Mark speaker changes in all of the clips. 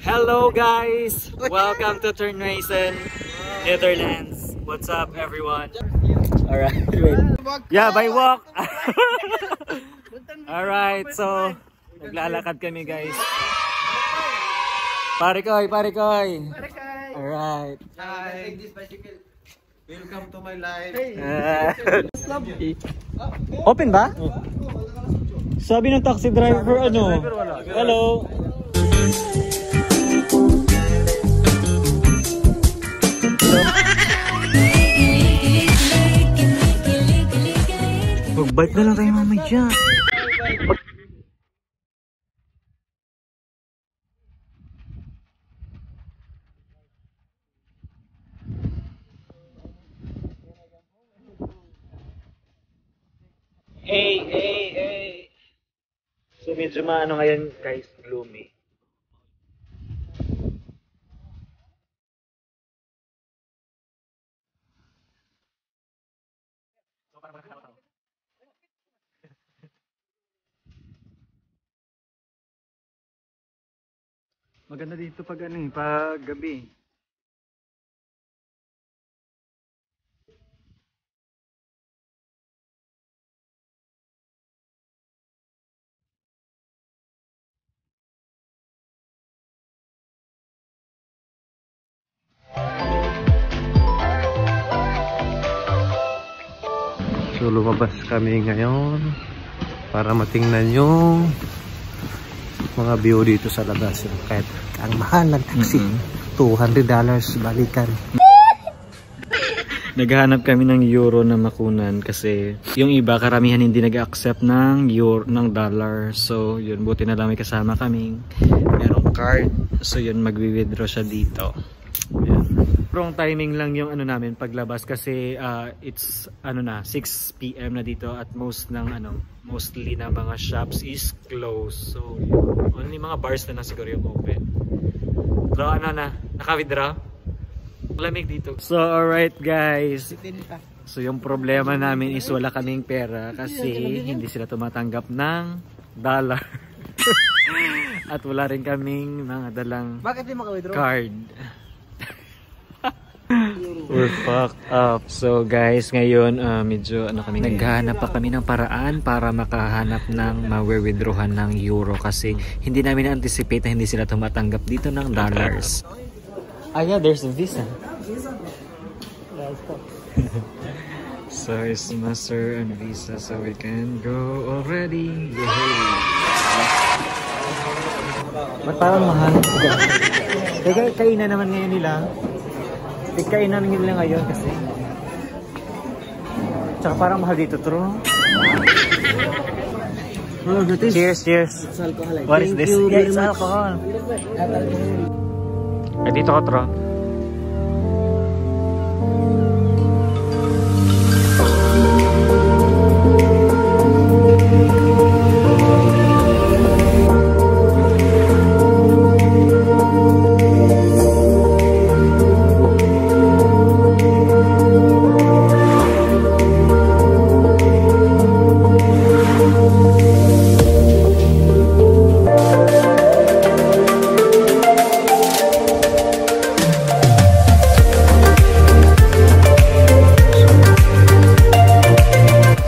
Speaker 1: Hello guys! Welcome to Terneuzen, Netherlands. What's up everyone? Alright, wait. Yeah, by walk! Alright, so naglalakad kami guys. Pare koy! Alright.
Speaker 2: Hi. Welcome to my life.
Speaker 1: Open ba? Sabi ng taxi driver ano? Hello. Magbike na lang tayo mamaya. Hey. So medyo maano ngayon guys, gloomy. Maganda dito pag pag gabi.
Speaker 2: So lumabas kami ngayon para matingnan yung mga view dito sa labas. Kahit ang mahal ng taxi, $200 balikan.
Speaker 1: Naghahanap kami ng euro na makunan kasi yung iba karamihan hindi nag-accept ng euro, ng dollar. So yun, buti na lang may kasama kaming merong card. So yun, magwi-withdraw siya dito. Yan. Wrong timing lang yung ano namin paglabas kasi it's na 6 PM na dito at mostly na mga shops is closed. So yun, only mga bars na siguro yung open. So naka-withdraw? Lamig dito. So alright guys. So yung problema namin is wala kaming pera kasi hindi sila tumatanggap ng dollar. At wala rin kaming mga dalang card. We're fucked up. So guys, ngayon medyo kami naghahanap pa kami ng paraan para makahanap ng ma-withdrawhan ng euro kasi hindi namin na-anticipate na hindi sila tumatanggap dito ng dollars. Yeah, there's a visa. So it's master and visa, so we can go already. Yay! Ba't parang mahal? Teka, kainan naman ngayon nila. Kainan nila ngayon kasi. Tsaka parang mahal dito, true. Cheers. What is this? Yeah, it's alcohol. Dito ko, tro.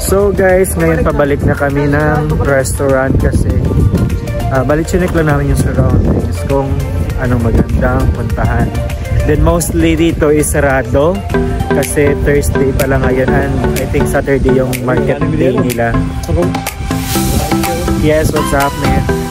Speaker 1: So guys, ngayon pabalik na kami ng restaurant kasi balik-chinek lang namin yung surroundings kung anong magandang puntahan. Then mostly dito is sarado kasi Thursday pa lang ngayon and I think Saturday yung market day nila. Yes, what's up man?